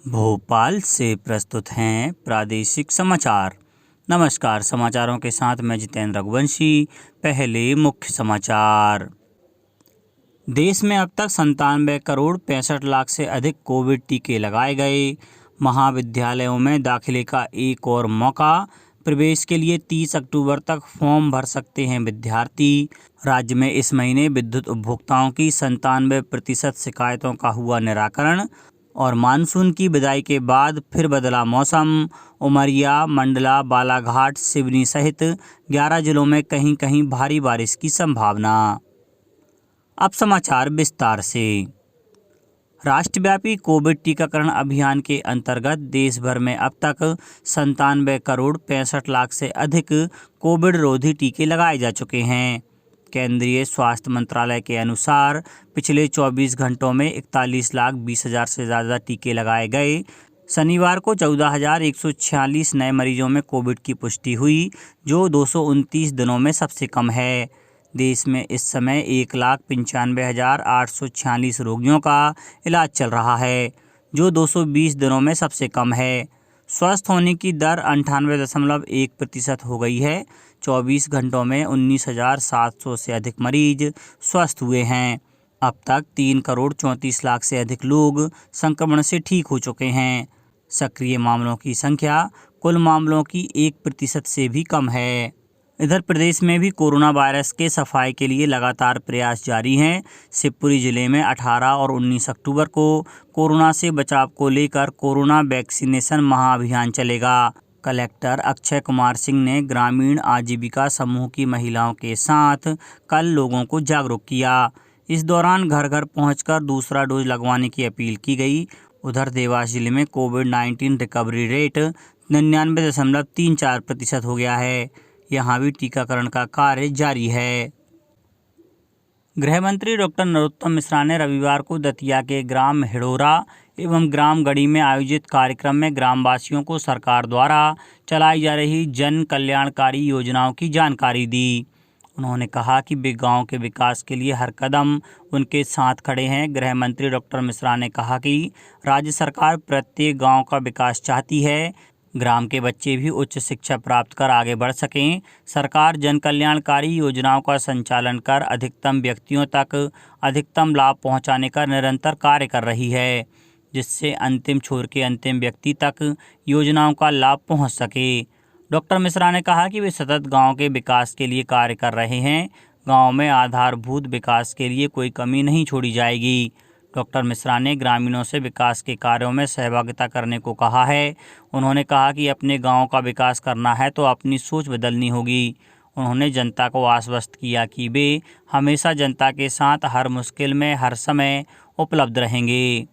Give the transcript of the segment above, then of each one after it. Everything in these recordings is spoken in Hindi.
भोपाल से प्रस्तुत हैं प्रादेशिक समाचार। नमस्कार, समाचारों के साथ मैं जितेंद्र रघुवंशी। पहले मुख्य समाचार। देश में अब तक 97 करोड़ 65 लाख से अधिक कोविड टीके लगाए गए। महाविद्यालयों में दाखिले का एक और मौका। प्रवेश के लिए 30 अक्टूबर तक फॉर्म भर सकते हैं विद्यार्थी। राज्य में इस महीने विद्युत उपभोक्ताओं की 97% शिकायतों का हुआ निराकरण। और मानसून की विदाई के बाद फिर बदला मौसम। उमरिया, मंडला, बालाघाट, सिवनी सहित 11 जिलों में कहीं कहीं भारी बारिश की संभावना। अब समाचार विस्तार से। राष्ट्रव्यापी कोविड टीकाकरण अभियान के अंतर्गत देश भर में अब तक 97 करोड़ 65 लाख से अधिक कोविड रोधी टीके लगाए जा चुके हैं। केंद्रीय स्वास्थ्य मंत्रालय के अनुसार पिछले 24 घंटों में 41,20,000 से ज़्यादा टीके लगाए गए। शनिवार को 14,146 नए मरीजों में कोविड की पुष्टि हुई, जो 229 दिनों में सबसे कम है। देश में इस समय 1,95,846 रोगियों का इलाज चल रहा है, जो 220 दिनों में सबसे कम है। स्वस्थ होने की दर 98.1% हो गई है। 24 घंटों में 19,700 से अधिक मरीज स्वस्थ हुए हैं। अब तक 3 करोड़ 34 लाख से अधिक लोग संक्रमण से ठीक हो चुके हैं। सक्रिय मामलों की संख्या कुल मामलों की 1% से भी कम है। इधर प्रदेश में भी कोरोना वायरस के सफाई के लिए लगातार प्रयास जारी हैं। शिवपुरी जिले में 18 और 19 अक्टूबर को कोरोना से बचाव को लेकर कोरोना वैक्सीनेशन महाअभियान चलेगा। कलेक्टर अक्षय कुमार सिंह ने ग्रामीण आजीविका समूह की महिलाओं के साथ कल लोगों को जागरूक किया। इस दौरान घर घर पहुंचकर दूसरा डोज लगवाने की अपील की गई। उधर देवास जिले में कोविड-19 रिकवरी रेट 99.34% हो गया है। यहाँ भी टीकाकरण का कार्य जारी है। गृह मंत्री डॉक्टर नरोत्तम मिश्रा ने रविवार को दतिया के ग्राम हिड़ोरा एवं ग्राम गढ़ी में आयोजित कार्यक्रम में ग्रामवासियों को सरकार द्वारा चलाई जा रही जन कल्याणकारी योजनाओं की जानकारी दी। उन्होंने कहा कि वे गांव के विकास के लिए हर कदम उनके साथ खड़े हैं। गृह मंत्री डॉक्टर मिश्रा ने कहा कि राज्य सरकार प्रत्येक गांव का विकास चाहती है। ग्राम के बच्चे भी उच्च शिक्षा प्राप्त कर आगे बढ़ सकें। सरकार जन कल्याणकारी योजनाओं का संचालन कर अधिकतम व्यक्तियों तक अधिकतम लाभ पहुंचाने का निरंतर कार्य कर रही है, जिससे अंतिम छोर के अंतिम व्यक्ति तक योजनाओं का लाभ पहुंच सके। डॉक्टर मिश्रा ने कहा कि वे सतत गांव के विकास के लिए कार्य कर रहे हैं। गांव में आधारभूत विकास के लिए कोई कमी नहीं छोड़ी जाएगी। डॉक्टर मिश्रा ने ग्रामीणों से विकास के कार्यों में सहभागिता करने को कहा है। उन्होंने कहा कि अपने गांव का विकास करना है तो अपनी सोच बदलनी होगी। उन्होंने जनता को आश्वस्त किया कि वे हमेशा जनता के साथ हर मुश्किल में हर समय उपलब्ध रहेंगे।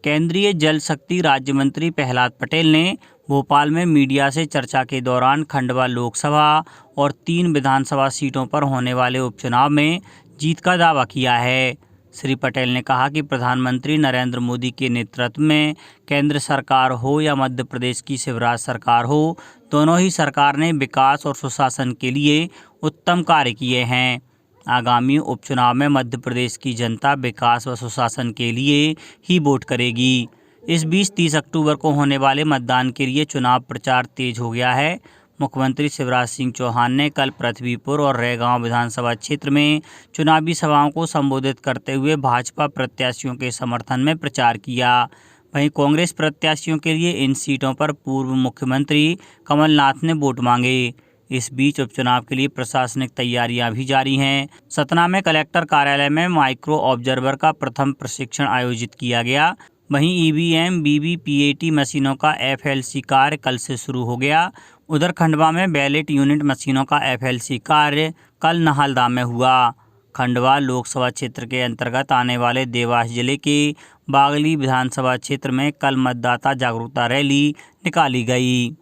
केंद्रीय जल शक्ति राज्य मंत्री प्रहलाद पटेल ने भोपाल में मीडिया से चर्चा के दौरान खंडवा लोकसभा और 3 विधानसभा सीटों पर होने वाले उपचुनाव में जीत का दावा किया है। श्री पटेल ने कहा कि प्रधानमंत्री नरेंद्र मोदी के नेतृत्व में केंद्र सरकार हो या मध्य प्रदेश की शिवराज सरकार हो, दोनों ही सरकार ने विकास और सुशासन के लिए उत्तम कार्य किए हैं। आगामी उपचुनाव में मध्य प्रदेश की जनता विकास व सुशासन के लिए ही वोट करेगी। इस बीच 30 अक्टूबर को होने वाले मतदान के लिए चुनाव प्रचार तेज हो गया है। मुख्यमंत्री शिवराज सिंह चौहान ने कल पृथ्वीपुर और रैगांव विधानसभा क्षेत्र में चुनावी सभाओं को संबोधित करते हुए भाजपा प्रत्याशियों के समर्थन में प्रचार किया। वहीं कांग्रेस प्रत्याशियों के लिए इन सीटों पर पूर्व मुख्यमंत्री कमलनाथ ने वोट मांगे। इस बीच उपचुनाव के लिए प्रशासनिक तैयारियां भी जारी हैं। सतना में कलेक्टर कार्यालय में माइक्रो ऑब्जर्वर का प्रथम प्रशिक्षण आयोजित किया गया। वहीं ईवीएम, वीवीपीएटी मशीनों का एफएलसी कार्य कल से शुरू हो गया। उधर खंडवा में बैलेट यूनिट मशीनों का एफएलसी कार्य कल नहलदा में हुआ। खंडवा लोकसभा क्षेत्र के अंतर्गत आने वाले देवास जिले के बागली विधानसभा क्षेत्र में कल मतदाता जागरूकता रैली निकाली गई।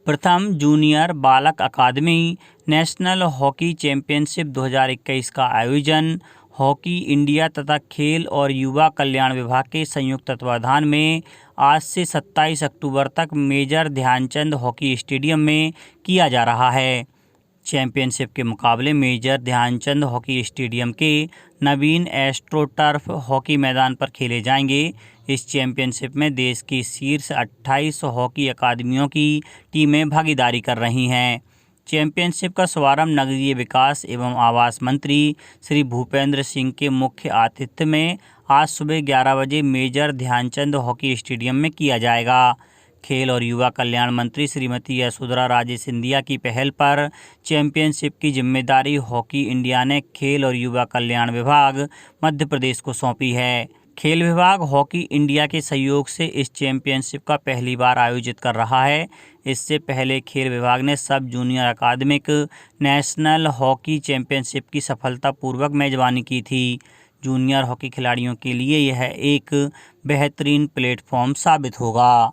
प्रथम जूनियर बालक अकादमी नेशनल हॉकी चैंपियनशिप 2021 का आयोजन हॉकी इंडिया तथा खेल और युवा कल्याण विभाग के संयुक्त तत्वाधान में आज से 27 अक्टूबर तक मेजर ध्यानचंद हॉकी स्टेडियम में किया जा रहा है। चैंपियनशिप के मुकाबले मेजर ध्यानचंद हॉकी स्टेडियम के नवीन एस्ट्रोटर्फ हॉकी मैदान पर खेले जाएंगे। इस चैंपियनशिप में देश की शीर्ष 28 हॉकी अकादमियों की टीमें भागीदारी कर रही हैं। चैंपियनशिप का शुभारंभ नगरीय विकास एवं आवास मंत्री श्री भूपेंद्र सिंह के मुख्य आतिथ्य में आज सुबह 11 बजे मेजर ध्यानचंद हॉकी स्टेडियम में किया जाएगा। खेल और युवा कल्याण मंत्री श्रीमती यशोधरा राजे सिंधिया की पहल पर चैंपियनशिप की जिम्मेदारी हॉकी इंडिया ने खेल और युवा कल्याण विभाग मध्य प्रदेश को सौंपी है। खेल विभाग हॉकी इंडिया के सहयोग से इस चैंपियनशिप का पहली बार आयोजित कर रहा है। इससे पहले खेल विभाग ने सब जूनियर अकादमिक नेशनल हॉकी चैंपियनशिप की सफलतापूर्वक मेजबानी की थी। जूनियर हॉकी खिलाड़ियों के लिए यह एक बेहतरीन प्लेटफॉर्म साबित होगा।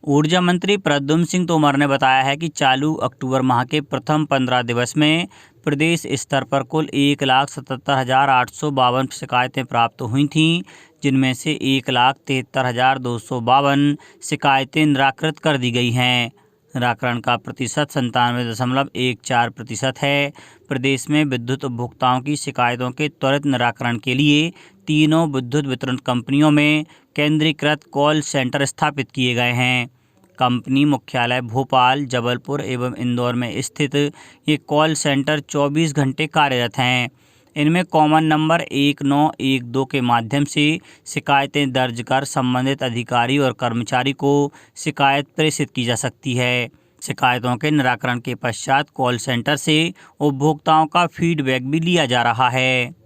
ऊर्जा मंत्री प्रद्युम्न सिंह तोमर ने बताया है कि चालू अक्टूबर माह के प्रथम 15 दिवस में प्रदेश स्तर पर कुल 1,77,852 शिकायतें प्राप्त हुई थीं, जिनमें से 1,73,252 शिकायतें निराकृत कर दी गई हैं। निराकरण का प्रतिशत 97.14% है। प्रदेश में विद्युत उपभोक्ताओं की शिकायतों के त्वरित निराकरण के लिए तीनों विद्युत वितरण कंपनियों में केंद्रीकृत कॉल सेंटर स्थापित किए गए हैं। कंपनी मुख्यालय भोपाल, जबलपुर एवं इंदौर में स्थित ये कॉल सेंटर 24 घंटे कार्यरत हैं। इनमें कॉमन नंबर 1912 के माध्यम से शिकायतें दर्ज कर संबंधित अधिकारी और कर्मचारी को शिकायत प्रेषित की जा सकती है। शिकायतों के निराकरण के पश्चात कॉल सेंटर से उपभोक्ताओं का फीडबैक भी लिया जा रहा है।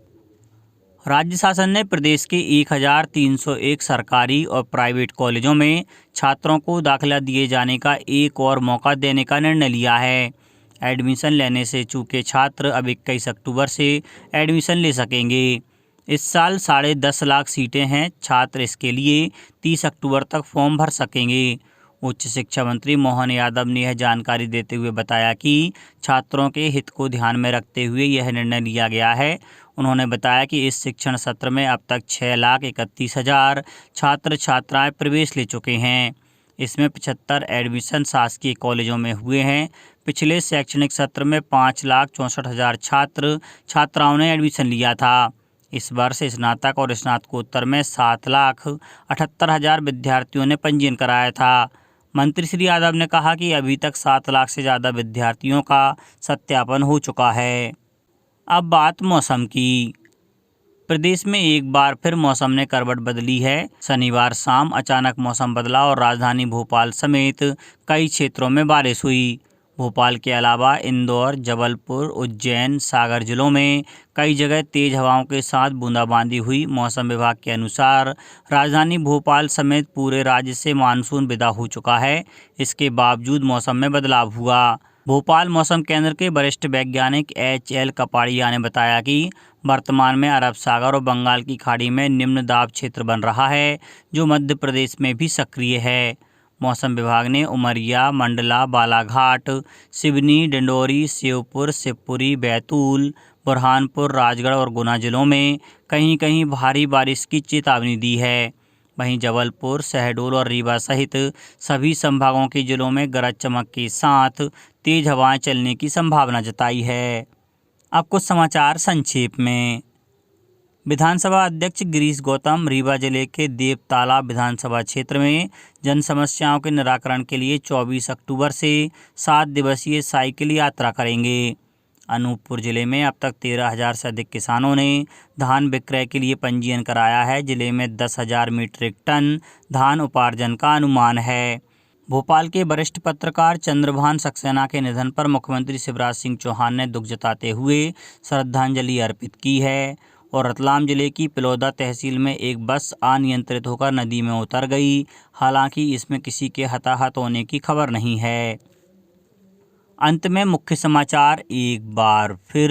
राज्य शासन ने प्रदेश के 1,301 सरकारी और प्राइवेट कॉलेजों में छात्रों को दाखिला दिए जाने का एक और मौका देने का निर्णय लिया है। एडमिशन लेने से चूके छात्र अब 21 अक्टूबर से एडमिशन ले सकेंगे। इस साल 10.5 लाख सीटें हैं। छात्र इसके लिए 30 अक्टूबर तक फॉर्म भर सकेंगे। उच्च शिक्षा मंत्री मोहन यादव ने यह जानकारी देते हुए बताया कि छात्रों के हित को ध्यान में रखते हुए यह निर्णय लिया गया है। उन्होंने बताया कि इस शिक्षण सत्र में अब तक 6,31,000 छात्र छात्राएं प्रवेश ले चुके हैं। इसमें 75 एडमिशन शासकीय कॉलेजों में हुए हैं। पिछले शैक्षणिक सत्र में 5,64,000 छात्र छात्राओं ने एडमिशन लिया था। इस वर्ष स्नातक और स्नातकोत्तर में 7,78,000 विद्यार्थियों ने पंजीयन कराया था। मंत्री श्री यादव ने कहा कि अभी तक 7 लाख से ज़्यादा विद्यार्थियों का सत्यापन हो चुका है। अब बात मौसम की। प्रदेश में एक बार फिर मौसम ने करवट बदली है। शनिवार शाम अचानक मौसम बदला और राजधानी भोपाल समेत कई क्षेत्रों में बारिश हुई। भोपाल के अलावा इंदौर, जबलपुर, उज्जैन, सागर जिलों में कई जगह तेज हवाओं के साथ बूंदाबांदी हुई। मौसम विभाग के अनुसार राजधानी भोपाल समेत पूरे राज्य से मानसून विदा हो चुका है। इसके बावजूद मौसम में बदलाव हुआ। भोपाल मौसम केंद्र के वरिष्ठ वैज्ञानिक HL कपाड़िया ने बताया कि वर्तमान में अरब सागर और बंगाल की खाड़ी में निम्न दाब क्षेत्र बन रहा है, जो मध्य प्रदेश में भी सक्रिय है। मौसम विभाग ने उमरिया, मंडला, बालाघाट, सिवनी, डिंडोरी, श्योपुर, शिवपुरी, बैतूल, बुरहानपुर, राजगढ़ और गुना जिलों में कहीं कहीं भारी बारिश की चेतावनी दी है। वहीं जबलपुर, शहडोल और रीवा सहित सभी संभागों के जिलों में गरज चमक के साथ तेज हवाएं चलने की संभावना जताई है। अब कुछ समाचार संक्षेप में। विधानसभा अध्यक्ष गिरीश गौतम रीवा जिले के देवताला विधानसभा क्षेत्र में जन समस्याओं के निराकरण के लिए 24 अक्टूबर से 7 दिवसीय साइकिल यात्रा करेंगे। अनूपपुर जिले में अब तक 13,000 से अधिक किसानों ने धान विक्रय के लिए पंजीयन कराया है। जिले में 10,000 मीट्रिक टन धान उपार्जन का अनुमान है। भोपाल के वरिष्ठ पत्रकार चंद्रभान सक्सेना के निधन पर मुख्यमंत्री शिवराज सिंह चौहान ने दुख जताते हुए श्रद्धांजलि अर्पित की है। और रतलाम जिले की पिलौदा तहसील में एक बस अनियंत्रित होकर नदी में उतर गई। हालांकि इसमें किसी के हताहत होने की खबर नहीं है। अंत में मुख्य समाचार एक बार फिर।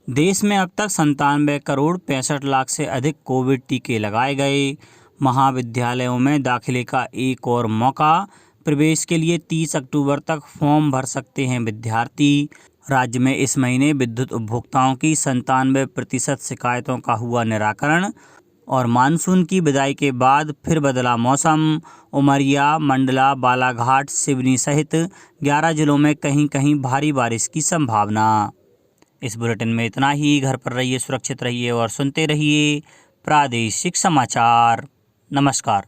देश में अब तक 97 करोड़ 65 लाख से अधिक कोविड टीके लगाए गए। महाविद्यालयों में दाखिले का एक और मौका। प्रवेश के लिए 30 अक्टूबर तक फॉर्म भर सकते हैं विद्यार्थी। राज्य में इस महीने विद्युत उपभोक्ताओं की 97% शिकायतों का हुआ निराकरण। और मानसून की विदाई के बाद फिर बदला मौसम। उमरिया, मंडला, बालाघाट, सिवनी सहित 11 जिलों में कहीं कहीं भारी बारिश की संभावना। इस बुलेटिन में इतना ही। घर पर रहिए, सुरक्षित रहिए और सुनते रहिए प्रादेशिक समाचार। नमस्कार।